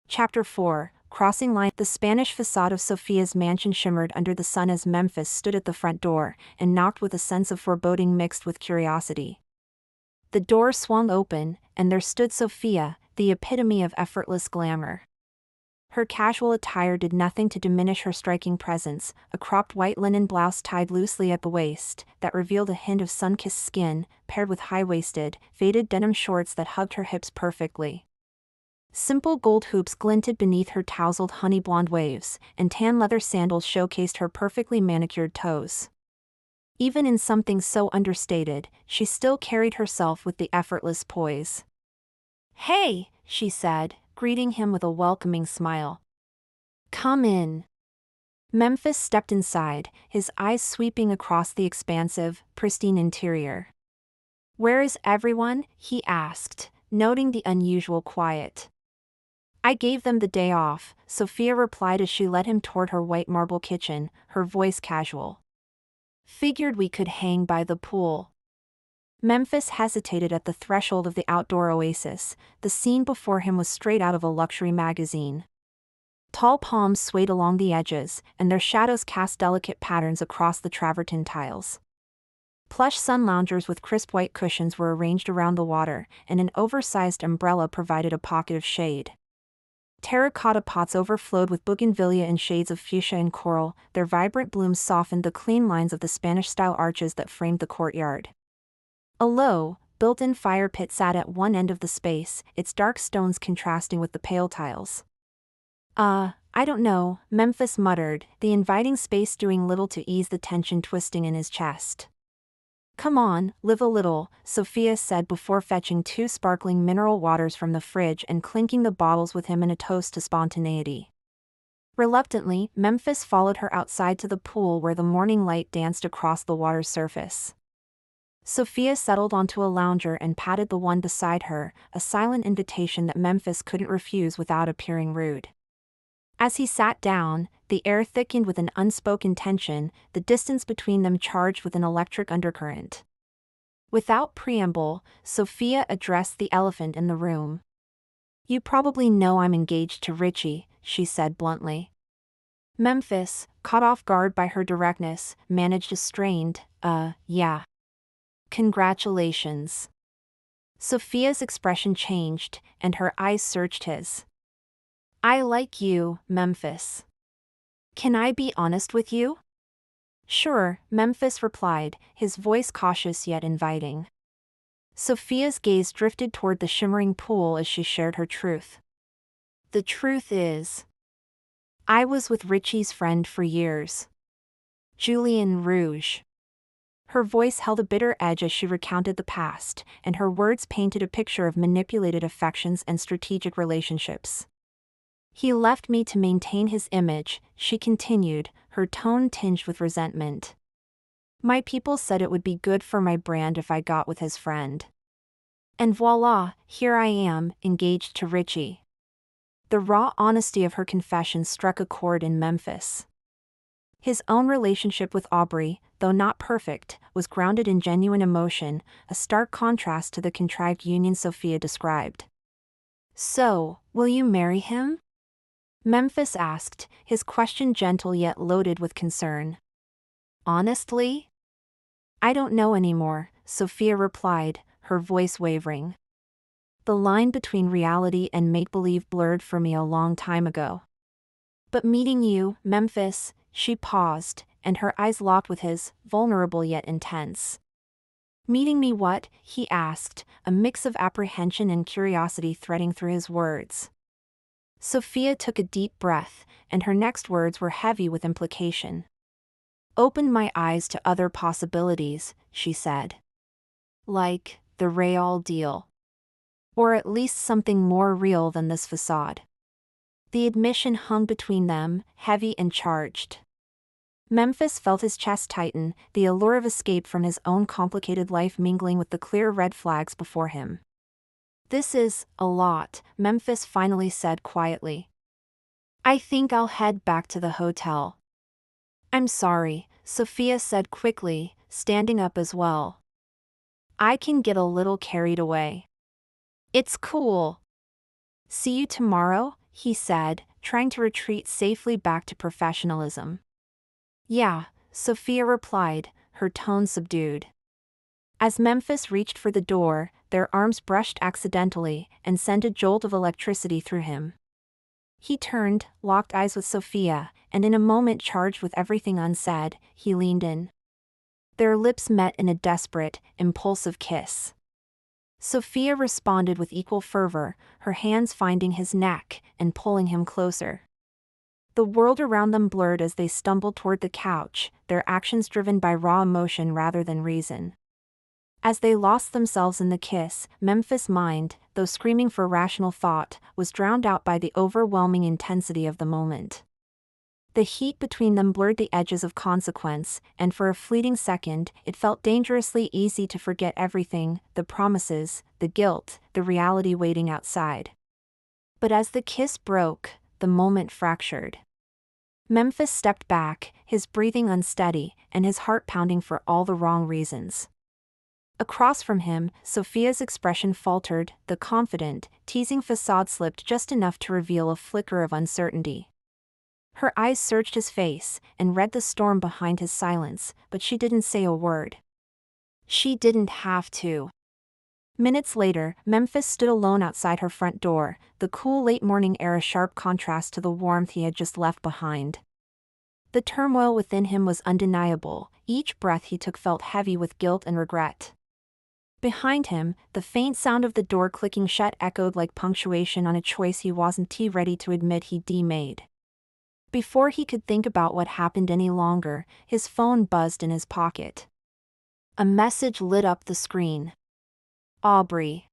Chapter 4, Crossing Line. The Spanish facade of Sofia's mansion shimmered under the sun as Memphis stood at the front door and knocked with a sense of foreboding mixed with curiosity. The door swung open, and there stood Sofia, the epitome of effortless glamour. Her casual attire did nothing to diminish her striking presence, a cropped white linen blouse tied loosely at the waist that revealed a hint of sun-kissed skin, paired with high-waisted, faded denim shorts that hugged her hips perfectly. Simple gold hoops glinted beneath her tousled honey blonde waves, and tan leather sandals showcased her perfectly manicured toes. Even in something so understated, she still carried herself with the effortless poise. "Hey," she said, greeting him with a welcoming smile. "Come in." Memphis stepped inside, his eyes sweeping across the expansive, pristine interior. "Where is everyone?" he asked, noting the unusual quiet. "I gave them the day off," Sofia replied as she led him toward her white marble kitchen, her voice casual. "Figured we could hang by the pool." Memphis hesitated at the threshold of the outdoor oasis. The scene before him was straight out of a luxury magazine. Tall palms swayed along the edges, and their shadows cast delicate patterns across the travertine tiles. Plush sun loungers with crisp white cushions were arranged around the water, and an oversized umbrella provided a pocket of shade. Terracotta pots overflowed with bougainvillea in shades of fuchsia and coral, their vibrant blooms softened the clean lines of the Spanish-style arches that framed the courtyard. A low, built-in fire pit sat at one end of the space, its dark stones contrasting with the pale tiles. I don't know," Memphis muttered, the inviting space doing little to ease the tension twisting in his chest. "Come on, live a little," Sofia said before fetching 2 sparkling mineral waters from the fridge and clinking the bottles with him in a toast to spontaneity. Reluctantly, Memphis followed her outside to the pool where the morning light danced across the water's surface. Sofia settled onto a lounger and patted the one beside her, a silent invitation that Memphis couldn't refuse without appearing rude. As he sat down, the air thickened with an unspoken tension, the distance between them charged with an electric undercurrent. Without preamble, Sofia addressed the elephant in the room. "You probably know I'm engaged to Richie," she said bluntly. Memphis, caught off guard by her directness, managed a strained, yeah. "Congratulations." Sofia's expression changed, and her eyes searched his. "I like you, Memphis. Can I be honest with you?" "Sure," Memphis replied, his voice cautious yet inviting. Sofia's gaze drifted toward the shimmering pool as she shared her truth. "The truth is, I was with Richie's friend for years. Julian Rouge." Her voice held a bitter edge as she recounted the past, and her words painted a picture of manipulated affections and strategic relationships. "He left me to maintain his image," she continued, her tone tinged with resentment. "My people said it would be good for my brand if I got with his friend. And voila, here I am, engaged to Richie." The raw honesty of her confession struck a chord in Memphis. His own relationship with Aubrey, though not perfect, was grounded in genuine emotion, a stark contrast to the contrived union Sofia described. "So, will you marry him?" Memphis asked, his question gentle yet loaded with concern. "Honestly? I don't know anymore," Sofia replied, her voice wavering. "The line between reality and make-believe blurred for me a long time ago. But meeting you, Memphis," she paused, and her eyes locked with his, vulnerable yet intense. "Meeting me what?" he asked, a mix of apprehension and curiosity threading through his words. Sofia took a deep breath, and her next words were heavy with implication. "Opened my eyes to other possibilities," she said. "Like, the Real deal. Or at least something more real than this facade." The admission hung between them, heavy and charged. Memphis felt his chest tighten, the allure of escape from his own complicated life mingling with the clear red flags before him. "This is a lot," Memphis finally said quietly. "I think I'll head back to the hotel." "I'm sorry," Sofia said quickly, standing up as well. "I can get a little carried away." "It's cool. See you tomorrow," he said, trying to retreat safely back to professionalism. Yeah, Sofia replied, her tone subdued. As Memphis reached for the door, their arms brushed accidentally and sent a jolt of electricity through him. He turned, locked eyes with Sofia, and in a moment charged with everything unsaid, he leaned in. Their lips met in a desperate, impulsive kiss. Sofia responded with equal fervor, her hands finding his neck and pulling him closer. The world around them blurred as they stumbled toward the couch, their actions driven by raw emotion rather than reason. As they lost themselves in the kiss, Memphis' mind, though screaming for rational thought, was drowned out by the overwhelming intensity of the moment. The heat between them blurred the edges of consequence, and for a fleeting second, it felt dangerously easy to forget everything, the promises, the guilt, the reality waiting outside. But as the kiss broke, the moment fractured. Memphis stepped back, his breathing unsteady, and his heart pounding for all the wrong reasons. Across from him, Sofia's expression faltered, the confident, teasing facade slipped just enough to reveal a flicker of uncertainty. Her eyes searched his face and read the storm behind his silence, but she didn't say a word. She didn't have to. Minutes later, Memphis stood alone outside her front door, the cool late-morning air a sharp contrast to the warmth he had just left behind. The turmoil within him was undeniable, each breath he took felt heavy with guilt and regret. Behind him, the faint sound of the door clicking shut echoed like punctuation on a choice he wasn't ready to admit he'd made. Before he could think about what happened any longer, his phone buzzed in his pocket. A message lit up the screen. Aubrey.